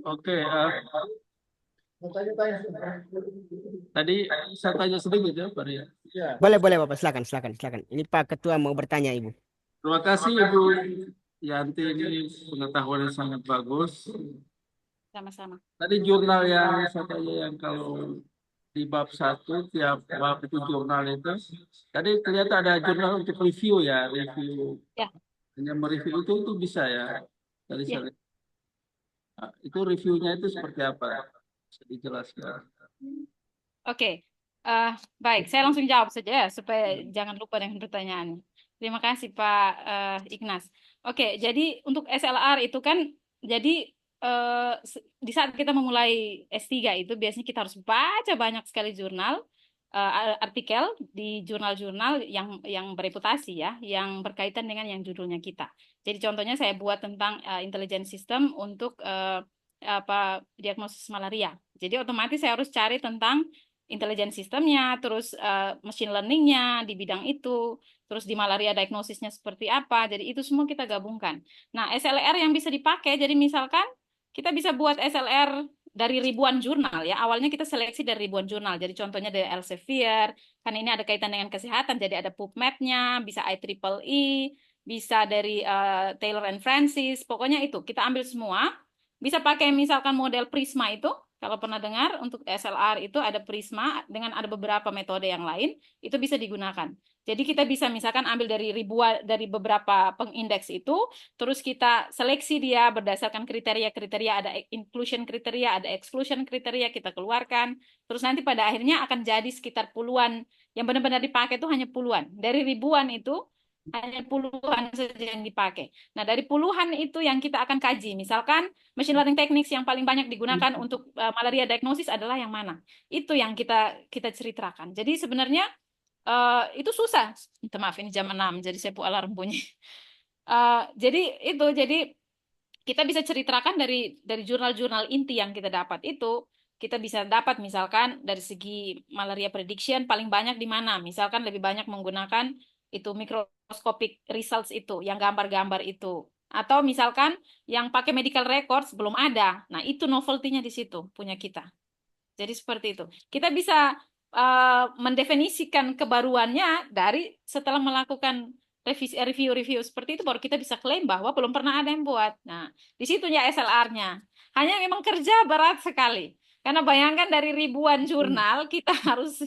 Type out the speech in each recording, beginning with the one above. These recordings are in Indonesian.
Oke, tadi saya tanya sedikit ya, Pak Ria. Boleh, boleh Bapak. Silakan, silakan, silakan. Ini Pak Ketua mau bertanya, Ibu. Terima kasih Ibu Yanti, ini pengetahuan yang sangat bagus. Sama-sama. Tadi jurnal yang saya tanya yang kalau di bab satu tiap bab itu jurnal itu. Tadi kelihatan ada jurnal untuk review ya, review. Ya, Hanya mereview itu bisa ya. Tadi ya. saya lihat. Nah, itu reviewnya itu seperti apa? Bisa dijelaskan. Oke. Baik, saya langsung jawab saja ya, supaya jangan lupa dengan pertanyaan. Terima kasih Pak Ignas. Oke, jadi untuk SLR itu kan, jadi di saat kita memulai S3 itu biasanya kita harus baca banyak sekali jurnal, artikel di jurnal-jurnal yang bereputasi ya, yang berkaitan dengan yang judulnya kita. Jadi contohnya saya buat tentang intelligent system untuk diagnosis malaria. Jadi otomatis saya harus cari tentang intelijen sistemnya, terus machine learningnya di bidang itu, terus di malaria diagnosisnya seperti apa. Jadi itu semua kita gabungkan. Nah, SLR yang bisa dipakai, jadi misalkan kita bisa buat SLR dari ribuan jurnal ya. Awalnya kita seleksi dari ribuan jurnal. Jadi contohnya dari Elsevier, kan ini ada kaitan dengan kesehatan, jadi ada PubMed-nya, bisa IEEE, bisa dari Taylor and Francis. Pokoknya itu kita ambil semua. Bisa pakai misalkan model Prisma itu, kalau pernah dengar untuk SLR itu ada Prisma dengan ada beberapa metode yang lain, itu bisa digunakan. Jadi kita bisa misalkan ambil dari ribuan dari beberapa pengindeks itu, terus kita seleksi dia berdasarkan kriteria-kriteria, ada inclusion kriteria, ada exclusion kriteria, kita keluarkan. Terus nanti pada akhirnya akan jadi sekitar puluhan, yang benar-benar dipakai itu hanya puluhan. Dari ribuan itu hanya puluhan saja yang dipakai. Nah, dari puluhan itu yang kita akan kaji. Misalkan machine learning techniques yang paling banyak digunakan untuk malaria diagnosis adalah yang mana? Itu yang kita ceritakan. Jadi sebenarnya itu susah. Minta maaf ini jam 6 jadi saya alarm bunyi. Jadi kita bisa ceritakan dari jurnal-jurnal inti yang kita dapat itu, kita bisa dapat misalkan dari segi malaria prediction paling banyak di mana, misalkan lebih banyak menggunakan itu microscopic results itu yang gambar-gambar itu, atau misalkan yang pakai medical records belum ada. Nah, itu novelty-nya di situ punya kita. Jadi seperti itu, kita bisa mendefinisikan kebaruannya dari setelah melakukan review-review seperti itu, baru kita bisa klaim bahwa belum pernah ada yang buat. Nah, di situnya SLR-nya. Hanya memang kerja berat sekali. Karena bayangkan dari ribuan jurnal, kita harus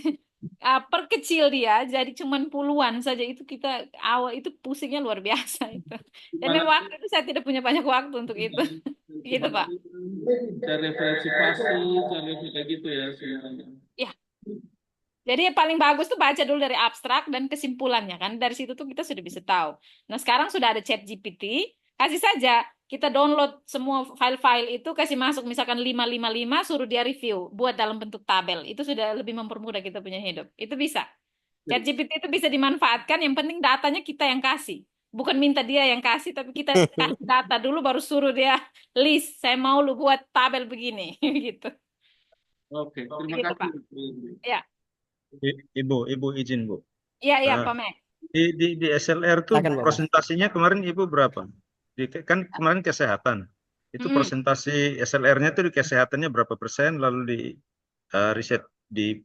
perkecil dia, jadi cuman puluhan saja. Itu kita awal itu pusingnya luar biasa itu. Dan Gimana memang waktu itu saya tidak punya banyak waktu untuk itu. Gitu, gimana Pak. cari referensi pasti, cari kayak gitu ya sebenarnya. Ya, jadi yang paling bagus tuh baca dulu dari abstrak dan kesimpulannya kan. Dari situ tuh kita sudah bisa tahu. Nah, sekarang sudah ada chat GPT, kasih saja kita download semua file-file itu, kasih masuk misalkan 555, suruh dia review, buat dalam bentuk tabel. Itu sudah lebih mempermudah kita punya hidup. Itu bisa. Chat GPT itu bisa dimanfaatkan, yang penting datanya kita yang kasih. Bukan minta dia yang kasih, tapi kita kasih data dulu baru suruh dia list, saya mau lu buat tabel begini gitu. Oke, terima Gitu, kasih. Pak. Ya, Ibu izin Bu. iya, iya, Ah, Pak Mek. di SLR tuh Silakan Bapak. presentasinya kemarin Ibu berapa? Kan kemarin kesehatan. Itu Mm-mm. presentasi SLR-nya tuh di kesehatannya berapa persen, lalu di riset di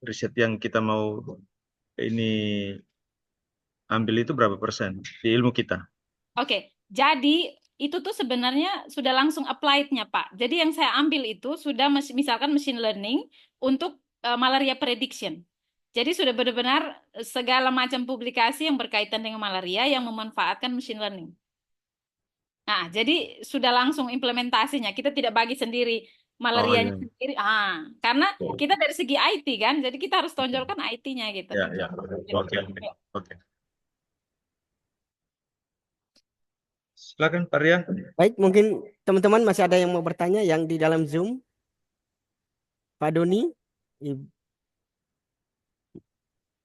riset yang kita mau ini ambil itu berapa persen di ilmu kita? Oke, jadi itu tuh sebenarnya sudah langsung applied-nya, Pak. Jadi yang saya ambil itu sudah misalkan machine learning untuk malaria prediction. Jadi sudah benar-benar segala macam publikasi yang berkaitan dengan malaria yang memanfaatkan machine learning. Nah, jadi sudah langsung implementasinya. Kita tidak bagi sendiri Oh malarianya iya. sendiri. Karena Oh, kita dari segi IT kan, jadi kita harus oke. tonjolkan IT-nya gitu. Ya, ya. Gitu. Oke. Oke. Silakan Pak Rian. Baik, mungkin teman-teman masih ada yang mau bertanya yang di dalam Zoom. Pak Doni,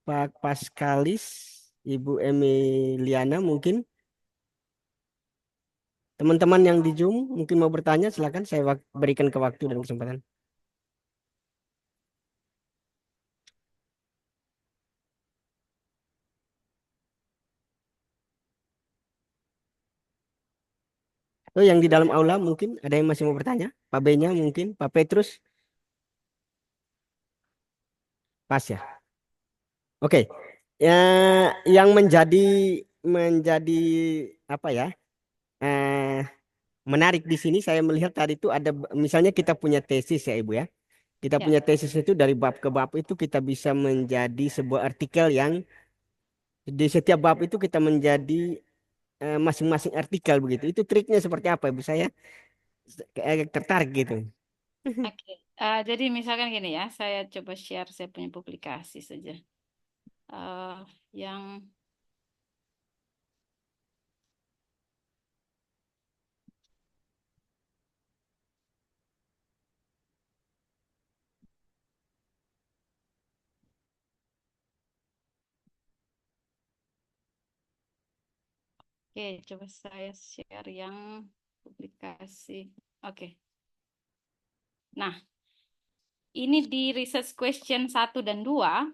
Pak Paskalis, Ibu Emiliana mungkin. Teman-teman yang di Zoom mungkin mau bertanya, silakan saya berikan ke waktu dan kesempatan. Oh, yang di dalam aula mungkin ada yang masih mau bertanya? Pak B-nya mungkin, Pak Petrus, pas ya. Oke, ya, yang menjadi apa ya? Eh, Menarik di sini saya melihat tadi itu ada misalnya kita punya tesis ya Ibu ya. Kita Ya. punya tesis itu dari bab ke bab itu kita bisa menjadi sebuah artikel yang di setiap bab itu kita menjadi masing-masing artikel begitu. Itu triknya seperti apa Ibu? Saya tertarik gitu. Oke. Jadi misalkan gini ya, saya coba share saya punya publikasi saja. Eh, yang Oke, coba saya share yang publikasi. Oke. Nah, ini di research question 1 dan 2,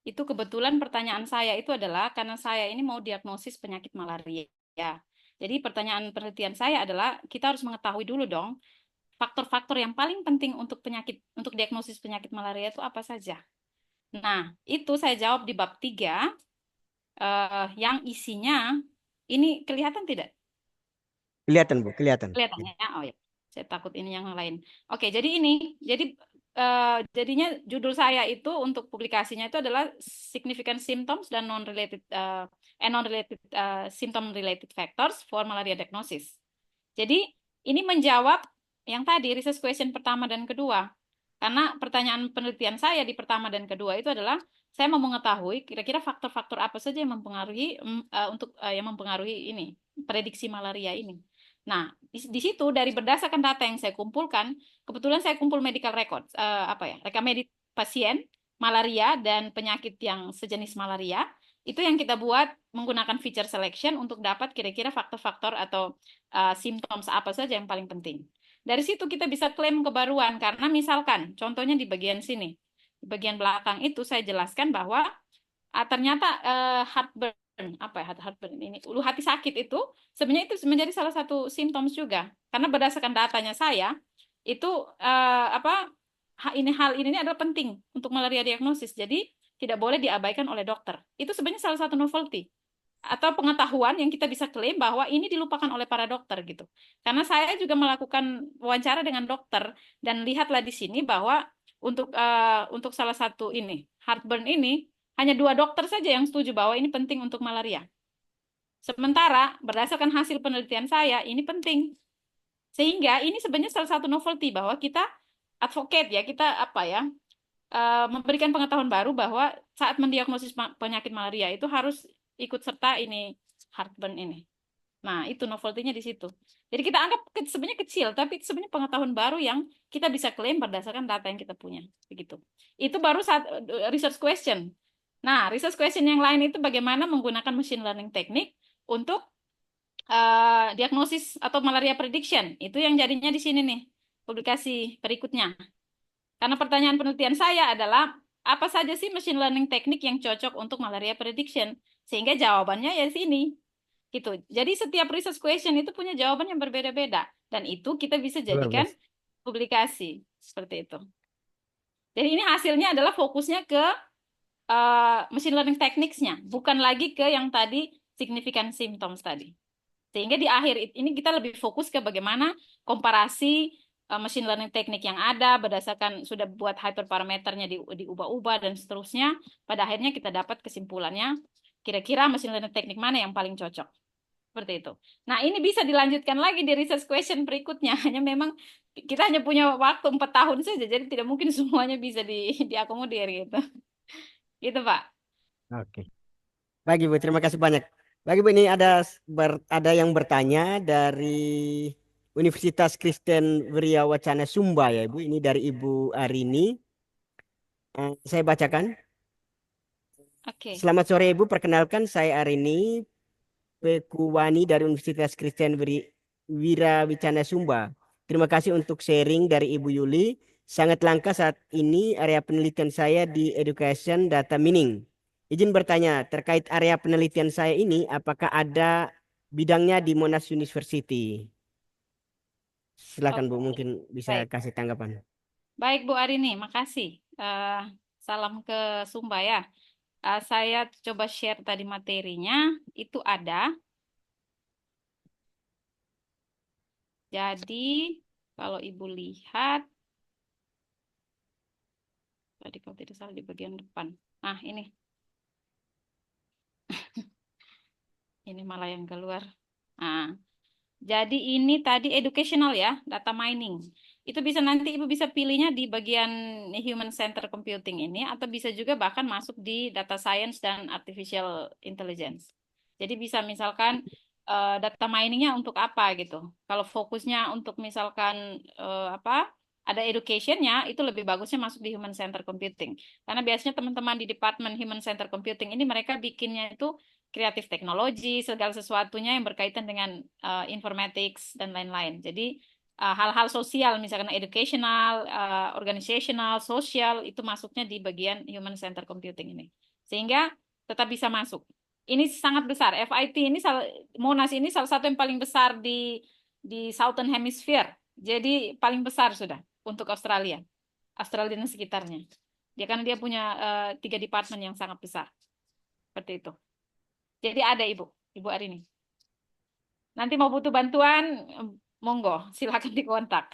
itu kebetulan pertanyaan saya itu adalah karena saya ini mau diagnosis penyakit malaria. Jadi pertanyaan penelitian saya adalah kita harus mengetahui dulu dong faktor-faktor yang paling penting untuk diagnosis penyakit malaria itu apa saja. Nah, itu saya jawab di bab 3 yang isinya ini kelihatan tidak? Kelihatan Bu, kelihatan. Kelihatan ya? Oh ya, saya takut ini yang lain. Oke, jadi jadinya judul saya itu untuk publikasinya itu adalah significant symptoms dan non-related symptom related factors for malaria diagnosis. Jadi ini menjawab yang tadi research question pertama dan kedua. Karena pertanyaan penelitian saya di pertama dan kedua itu adalah saya mau mengetahui kira-kira faktor-faktor apa saja yang mempengaruhi yang mempengaruhi ini prediksi malaria ini. Nah, di situ dari berdasarkan data yang saya kumpulkan, kebetulan saya kumpul medical record, rekamedit pasien malaria dan penyakit yang sejenis malaria, itu yang kita buat menggunakan feature selection untuk dapat kira-kira faktor-faktor atau symptoms apa saja yang paling penting. Dari situ kita bisa klaim kebaruan karena misalkan contohnya di bagian sini, di bagian belakang itu saya jelaskan bahwa ternyata heartburn heartburn ini ulu hati sakit itu sebenarnya itu menjadi salah satu simptoms juga karena berdasarkan datanya saya itu hal ini adalah penting untuk malaria diagnosis, jadi tidak boleh diabaikan oleh dokter. Itu sebenarnya salah satu novelty atau pengetahuan yang kita bisa klaim bahwa ini dilupakan oleh para dokter gitu. Karena saya juga melakukan wawancara dengan dokter dan lihatlah di sini bahwa untuk salah satu ini heartburn ini hanya 2 dokter saja yang setuju bahwa ini penting untuk malaria. Sementara berdasarkan hasil penelitian saya ini penting. Sehingga ini sebenarnya salah satu novelty bahwa kita advocate ya, kita memberikan pengetahuan baru bahwa saat mendiagnosis penyakit malaria itu harus ikut serta ini heartburn ini. Nah, itu novelty-nya di situ. Jadi kita anggap sebenarnya kecil, tapi itu sebenarnya pengetahuan baru yang kita bisa klaim berdasarkan data yang kita punya. Begitu. Itu baru research question. Nah, research question yang lain itu bagaimana menggunakan machine learning teknik untuk diagnosis atau malaria prediction. Itu yang jadinya di sini nih, publikasi berikutnya. Karena pertanyaan penelitian saya adalah, apa saja sih machine learning teknik yang cocok untuk malaria prediction? Sehingga jawabannya ya sini. Gitu. Jadi setiap research question itu punya jawaban yang berbeda-beda. Dan itu kita bisa jadikan publikasi. Seperti itu. Jadi ini hasilnya adalah fokusnya ke machine learning techniques-nya, bukan lagi ke yang tadi significant symptoms tadi. Sehingga di akhir ini kita lebih fokus ke bagaimana komparasi machine learning teknik yang ada berdasarkan sudah buat hyperparameternya diubah-ubah dan seterusnya. Pada akhirnya kita dapat kesimpulannya kira-kira machine learning teknik mana yang paling cocok. Seperti itu. Nah, ini bisa dilanjutkan lagi di research question berikutnya. Hanya memang kita hanya punya waktu 4 tahun saja, jadi tidak mungkin semuanya bisa diakomodir gitu. Gitu, Pak. Oke. Baik Ibu, terima kasih banyak. Baik Ibu, ini ada yang bertanya dari Universitas Kristen Wirya Wacana Sumba ya Ibu. Ini dari Ibu Arini. Saya bacakan. Oke. Selamat sore Ibu, perkenalkan saya Arini Pekuwani dari Universitas Kristen Wirya Wacana Sumba. Terima kasih untuk sharing dari Ibu Yuli. Sangat langka saat ini area penelitian saya di Education Data Mining. Izin bertanya, terkait area penelitian saya ini, apakah ada bidangnya di Monash University. Silakan Bu, Oke, mungkin bisa baik. kasih tanggapan. Baik Bu Arini, makasih. Salam ke Sumba ya. Saya coba share tadi materinya, itu ada. Jadi kalau Ibu lihat, tadi kalau tidak salah di bagian depan. Nah ini malah yang keluar. Nah, jadi ini tadi educational ya, data mining. Itu bisa nanti Ibu bisa pilihnya di bagian human center computing ini, atau bisa juga bahkan masuk di data science dan artificial intelligence. Jadi bisa misalkan data miningnya untuk apa gitu. Kalau fokusnya untuk misalkan apa, ada educationnya, itu lebih bagusnya masuk di human center computing. Karena biasanya teman-teman di departemen human center computing ini mereka bikinnya itu kreatif teknologi, segala sesuatunya yang berkaitan dengan informatics dan lain-lain. Jadi hal-hal sosial, misalkan educational, organizational, sosial, itu masuknya di bagian human center computing ini. Sehingga tetap bisa masuk. Ini sangat besar. FIT ini, Monash ini salah satu yang paling besar di Southern Hemisphere. Jadi paling besar sudah untuk Australia. Australia dan sekitarnya. Karena dia punya 3 departemen yang sangat besar. Seperti itu. Jadi ada Ibu Arini. Nanti mau butuh bantuan, monggo, silakan dikontak.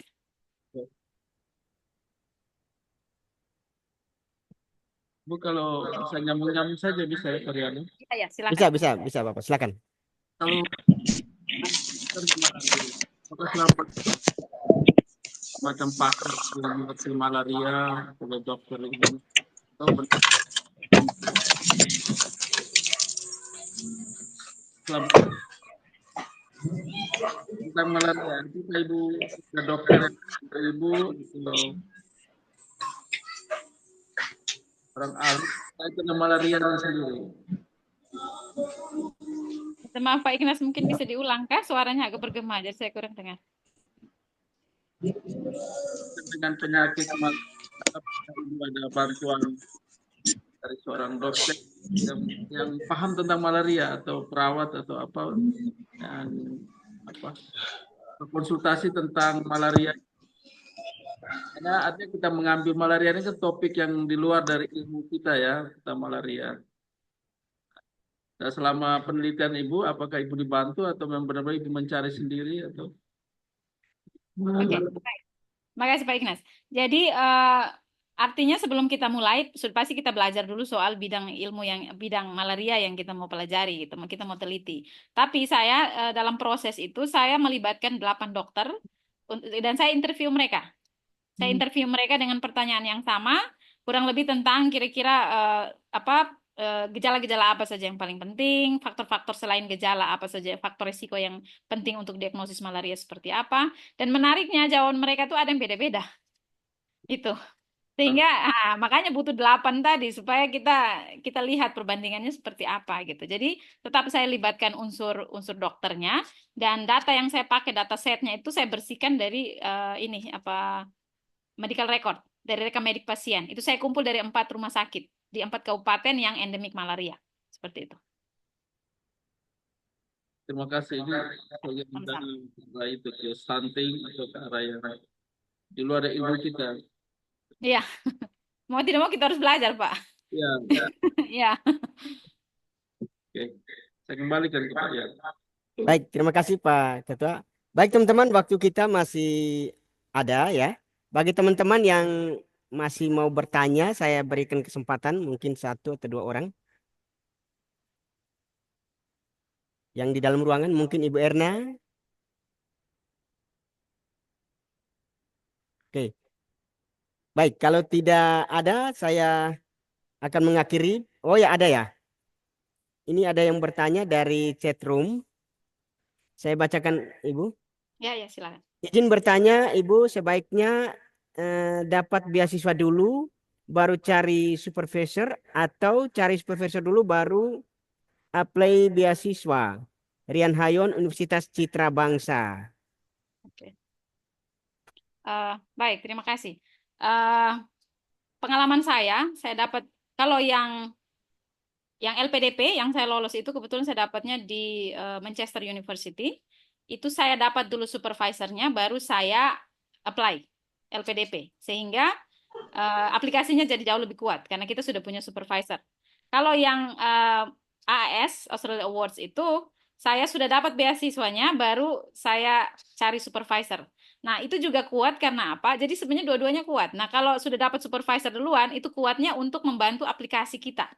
Bu, kalau bisa nyambung-nyambung saja bisa ya, Mariana. Ya, silakan. Bisa Bapak, silakan. Kalau apakah selama macam pakar yang mengerti malaria atau dokter itu atau selama tentang malaria kita Ibu ke dokter Ibu atau orang ahli itu tentang malaria itu sendiri. Maaf Pak Ignas, mungkin bisa diulang kah? Suaranya agak bergema, jadi saya kurang dengar. Dengan penyakit ada bantuan dari seorang dokter yang paham tentang malaria atau perawat atau apa yang apa konsultasi tentang malaria. Karena artinya kita mengambil malaria ini kan topik yang di luar dari ilmu kita ya tentang malaria. Nah, selama penelitian Ibu, apakah Ibu dibantu atau memang benar-benar Ibu mencari sendiri atau? Oke, baik. Makasih Pak Ignas. Jadi artinya sebelum kita mulai, pasti kita belajar dulu soal bidang ilmu bidang malaria yang kita mau pelajari, gitu, kita mau teliti. Tapi saya dalam proses itu saya melibatkan 8 dokter dan saya interview mereka. Saya interview mereka dengan pertanyaan yang sama, kurang lebih tentang kira-kira gejala-gejala apa saja yang paling penting, faktor-faktor selain gejala apa saja, faktor risiko yang penting untuk diagnosis malaria seperti apa. Dan menariknya jawaban mereka tuh ada yang beda-beda. Itu. Sehingga makanya butuh 8 tadi supaya kita lihat perbandingannya seperti apa gitu. Jadi tetap saya libatkan unsur dokternya, dan data yang saya pakai, data setnya itu saya bersihkan dari medical record, dari rekam medik pasien. Itu saya kumpul dari 4 rumah sakit di 4 kabupaten yang endemik malaria. Seperti itu. Terima kasih. Ini dari itu ke stunting atau ke arah yang di luar dari ilmu kita. Iya. Mau tidak mau kita harus belajar, Pak. Iya. Iya. Oke. Saya kembalikan ke Pak ya. Baik, terima kasih Pak Ketua. Baik teman-teman, waktu kita masih ada ya. Bagi teman-teman yang masih mau bertanya, saya berikan kesempatan mungkin 1 atau 2 orang. Yang di dalam ruangan mungkin Ibu Erna. Oke. Baik, kalau tidak ada saya akan mengakhiri. Oh ya, ada ya. Ini ada yang bertanya dari chat room. Saya bacakan Ibu. Ya, silakan. Izin bertanya, Ibu, sebaiknya dapat beasiswa dulu, baru cari supervisor, atau cari supervisor dulu baru apply beasiswa. Rian Hayon, Universitas Citra Bangsa. Oke. Baik, terima kasih. Pengalaman saya dapat kalau yang Yang LPDP yang saya lolos itu kebetulan saya dapatnya di Manchester University. Itu saya dapat dulu supervisornya, baru saya apply LPDP. Sehingga aplikasinya jadi jauh lebih kuat karena kita sudah punya supervisor. Kalau yang AAS Australia Awards itu saya sudah dapat beasiswanya, baru saya cari supervisor. Nah, itu juga kuat karena apa? Jadi sebenarnya dua-duanya kuat. Nah, kalau sudah dapat supervisor duluan, itu kuatnya untuk membantu aplikasi kita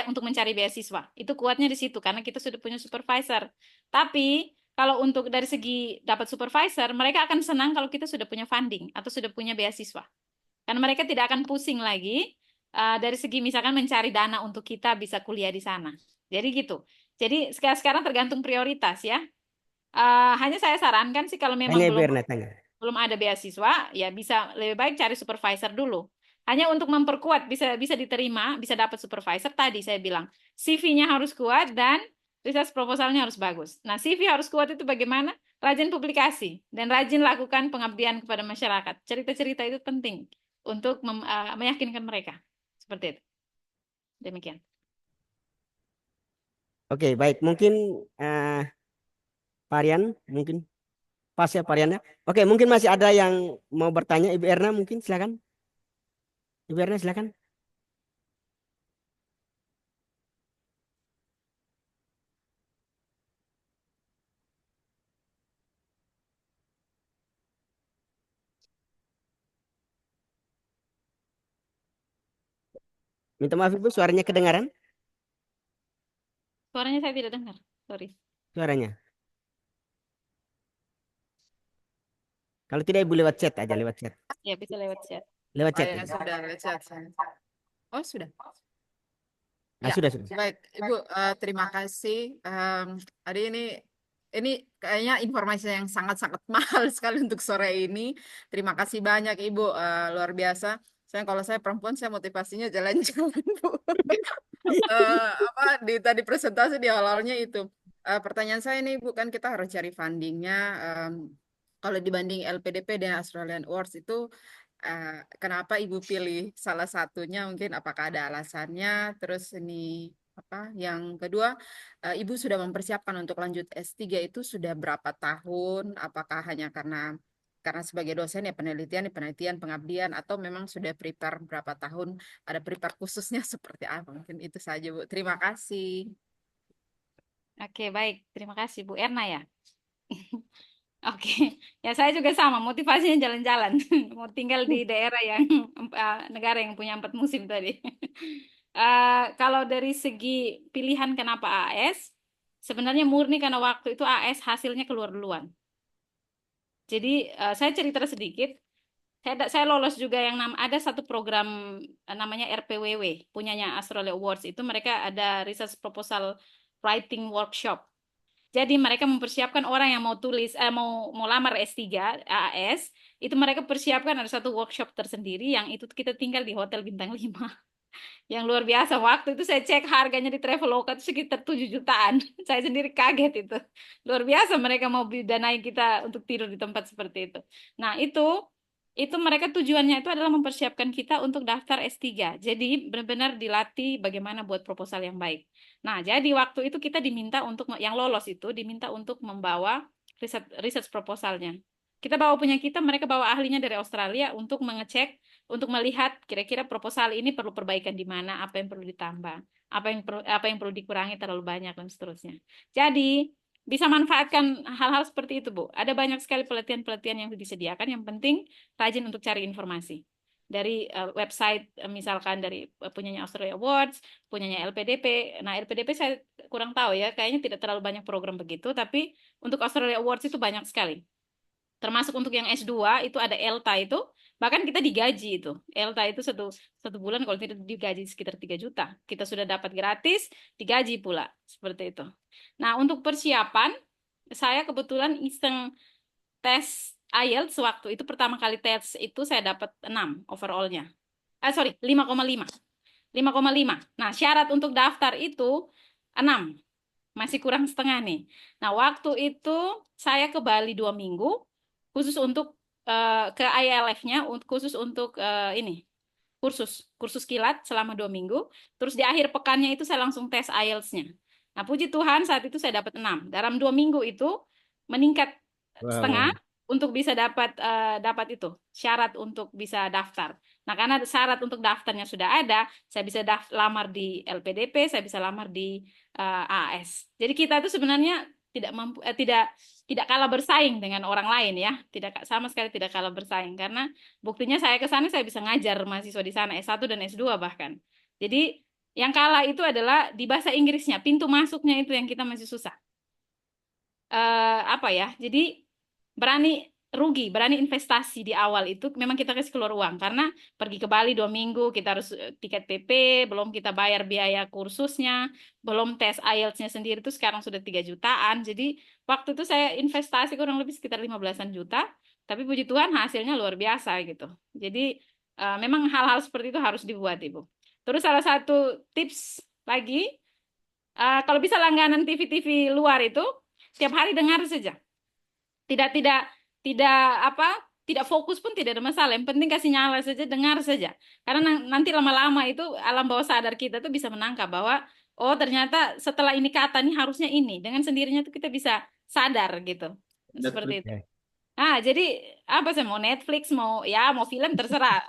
untuk mencari beasiswa. Itu kuatnya di situ karena kita sudah punya supervisor. Tapi kalau untuk dari segi dapat supervisor, mereka akan senang kalau kita sudah punya funding atau sudah punya beasiswa. Karena mereka tidak akan pusing lagi dari segi misalkan mencari dana untuk kita bisa kuliah di sana. Jadi gitu. Jadi sekarang tergantung prioritas ya. Hanya saya sarankan sih kalau memang Tanya Ibu Erna, tanya. belum ada beasiswa, ya bisa lebih baik cari supervisor dulu. Hanya untuk memperkuat bisa diterima, bisa dapat supervisor tadi saya bilang CV-nya harus kuat dan research proposalnya harus bagus. Nah, CV harus kuat itu bagaimana? Rajin publikasi dan rajin lakukan pengabdian kepada masyarakat. Cerita-cerita itu penting untuk meyakinkan mereka. Seperti itu. Demikian. Oke, baik. Mungkin Parian, mungkin pas ya Pariannya. Oke, mungkin masih ada yang mau bertanya. Ibu Erna mungkin silakan. Ibu Erna silakan. Minta maaf Ibu, suaranya kedengaran? Suaranya saya tidak dengar. Sorry. Suaranya. Kalau tidak Ibu lewat chat aja, lewat chat. Ya, bisa lewat chat. Lewat Oh chat. ya, Ibu. sudah chat saya. Oh, sudah. Ah, Ya, sudah. baik. Ibu, terima kasih. Hari ini kayaknya informasi yang sangat-sangat mahal sekali untuk sore ini. Terima kasih banyak, Ibu. Luar biasa. Kalau saya perempuan, saya motivasinya jalan-jalan, Bu. Tadi presentasi di awalnya itu. Pertanyaan saya ini, Bu, kan kita harus cari fundingnya. Kalau dibanding LPDP dan Australian Awards itu, kenapa Ibu pilih salah satunya? Mungkin apakah ada alasannya? Terus ini apa? Yang kedua, Ibu sudah mempersiapkan untuk lanjut S3 itu sudah berapa tahun? Apakah hanya karena sebagai dosen ya penelitian, pengabdian, atau memang sudah prepare berapa tahun? Ada prepare khususnya seperti apa? Mungkin itu saja, Bu. Terima kasih. Oke, baik. Terima kasih Bu Erna ya. Oke, ya saya juga sama, motivasinya jalan-jalan. Mau tinggal di daerah yang negara yang punya 4 musim tadi. Kalau dari segi pilihan kenapa AS, sebenarnya murni karena waktu itu AS hasilnya keluar duluan. Jadi saya cerita sedikit. Saya lolos juga yang ada satu program namanya RPWW, punyanya Australia Awards. Itu mereka ada research proposal writing workshop. Jadi mereka mempersiapkan orang yang mau tulis mau lamar S3 AAS, itu mereka persiapkan ada satu workshop tersendiri yang itu kita tinggal di hotel bintang 5. Yang luar biasa. Waktu itu saya cek harganya di Traveloka itu sekitar 7 jutaan. Saya sendiri kaget itu. Luar biasa mereka mau danai kita untuk tidur di tempat seperti itu. Nah, itu mereka tujuannya itu adalah mempersiapkan kita untuk daftar S3. Jadi benar-benar dilatih bagaimana buat proposal yang baik. Nah, jadi waktu itu kita diminta untuk yang lolos itu diminta untuk membawa riset proposalnya. Kita bawa punya kita, mereka bawa ahlinya dari Australia untuk mengecek, untuk melihat kira-kira proposal ini perlu perbaikan di mana, apa yang perlu ditambah, apa yang perlu dikurangi terlalu banyak dan seterusnya. Jadi bisa manfaatkan hal-hal seperti itu, Bu. Ada banyak sekali pelatihan-pelatihan yang disediakan. Yang penting rajin untuk cari informasi dari website, misalkan dari punyanya Australia Awards, punyanya LPDP. Nah, LPDP saya kurang tahu ya, kayaknya tidak terlalu banyak program begitu, tapi untuk Australia Awards itu banyak sekali. Termasuk untuk yang S2 itu ada ELTA itu, bahkan kita digaji itu. ELTA itu satu bulan kalau tidak digaji sekitar 3 juta. Kita sudah dapat gratis, digaji pula. Seperti itu. Nah, untuk persiapan, saya kebetulan iseng tes IELTS waktu itu pertama kali tes itu saya dapat 6 overall-nya. 5,5. 5,5. Nah, syarat untuk daftar itu 6. Masih kurang setengah nih. Nah, waktu itu saya ke Bali 2 minggu, khusus untuk ke ILF-nya, khusus untuk ini kursus kilat selama 2 minggu. Terus di akhir pekannya itu saya langsung tes IELTS-nya. Nah, puji Tuhan saat itu saya dapat 6. Dalam 2 minggu itu meningkat setengah untuk bisa dapat itu syarat untuk bisa daftar. Nah, karena syarat untuk daftarnya sudah ada, saya bisa lamar di LPDP, saya bisa lamar di AS. Jadi kita itu sebenarnya tidak kalah bersaing dengan orang lain ya, sama sekali tidak kalah bersaing karena buktinya saya ke sana saya bisa ngajar mahasiswa di sana S1 dan S2 bahkan. Jadi yang kalah itu adalah di bahasa Inggrisnya, pintu masuknya itu yang kita masih susah. Jadi berani investasi di awal itu memang kita kasih keluar uang karena pergi ke Bali 2 minggu kita harus tiket PP, belum kita bayar biaya kursusnya, belum tes IELTS-nya sendiri itu sekarang sudah 3 jutaan. Jadi waktu itu saya investasi kurang lebih sekitar 15-an juta, tapi puji Tuhan hasilnya luar biasa gitu. Jadi memang hal-hal seperti itu harus dibuat Ibu. Terus salah satu tips lagi, kalau bisa langganan TV-TV luar itu tiap hari dengar saja. Tidak fokus pun tidak ada masalah. Yang penting kasih nyala saja, dengar saja. Karena nanti lama-lama itu alam bawah sadar kita tuh bisa menangkap bahwa oh ternyata setelah ini kata nih harusnya ini. Dengan sendirinya tuh kita bisa sadar gitu. Seperti itu. Nah, jadi apa sih mau Netflix, mau film terserah.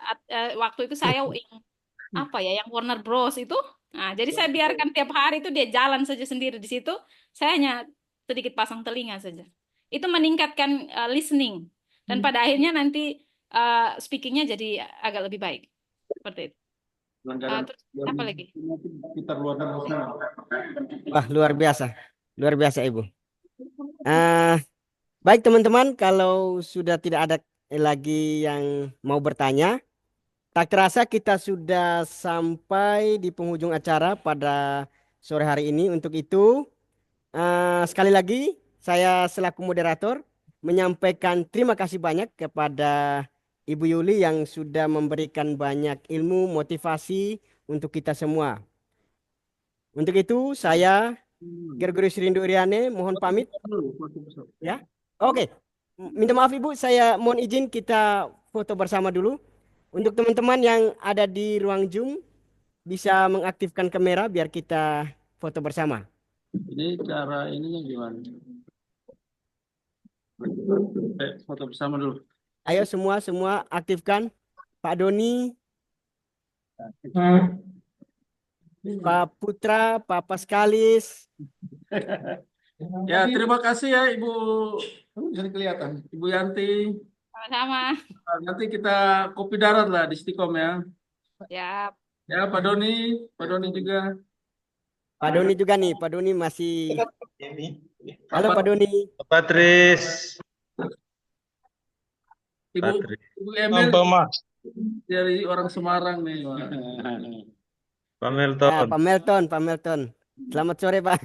Waktu itu saya yang Warner Bros itu. Nah, jadi saya biarkan tiap hari itu dia jalan saja sendiri di situ. Saya hanya sedikit pasang telinga saja. Itu meningkatkan listening dan pada akhirnya nanti speakingnya jadi agak lebih baik seperti itu. Terus apa lagi? Kita luar negeri. Wah, luar biasa Ibu. Baik teman-teman, kalau sudah tidak ada lagi yang mau bertanya, tak terasa kita sudah sampai di penghujung acara pada sore hari ini. Untuk itu sekali lagi saya selaku moderator menyampaikan terima kasih banyak kepada Ibu Yuli yang sudah memberikan banyak ilmu, motivasi untuk kita semua. Untuk itu saya Gregorius Rindu Iriane mohon pamit. Ya, oke. Minta maaf Ibu, saya mohon izin kita foto bersama dulu. Untuk teman-teman yang ada di ruang Zoom bisa mengaktifkan kamera biar kita foto bersama. Ini cara ininya gimana? Foto bersama dulu. Ayo semua aktifkan. Pak Doni, Pak Putra, Pak Paskalis. Ya, terima kasih ya Ibu. Jadi kelihatan. Ibu Yanti. Sama-sama. Nanti kita kopi darat lah di Stikom ya. Ya. Ya, Pak Doni juga. Pak Doni juga nih, Pak Doni masih. Halo Pak Doni. Pak Patris. Ibu Emil dari orang Semarang nih. Pak Melton. Ya, Pak Melton. Selamat sore Pak.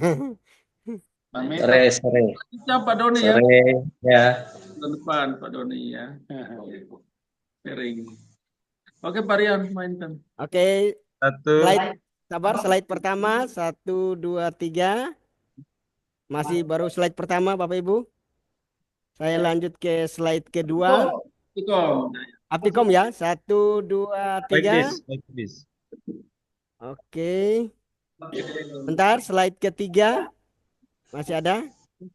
Sore. Pak Doni ya. Sore ya. Depan Pak Doni ya. Sharing. Oke, Pak Rian mainkan. Oke. Satu. Slide pertama 1, 2, 3. Masih baru slide pertama Bapak Ibu. Saya lanjut ke slide kedua. Aptikom ya. 1, 2, 3. Like this. Oke. Bentar, slide ketiga. Masih ada? 1,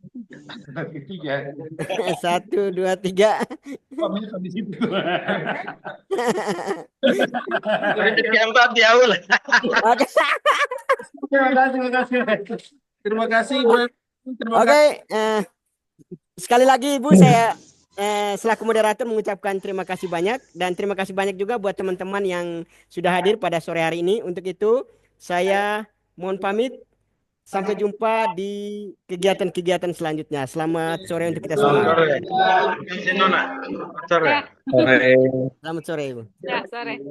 2, 3. Keempat diaul. Terima kasih. Oke, sekali lagi Ibu saya selaku moderator mengucapkan terima kasih banyak dan terima kasih banyak juga buat teman-teman yang sudah hadir pada sore hari ini. Untuk itu saya mohon pamit. Sampai jumpa di kegiatan-kegiatan selanjutnya. Selamat sore untuk kita semua. Selamat sore Ibu. Ya, sore.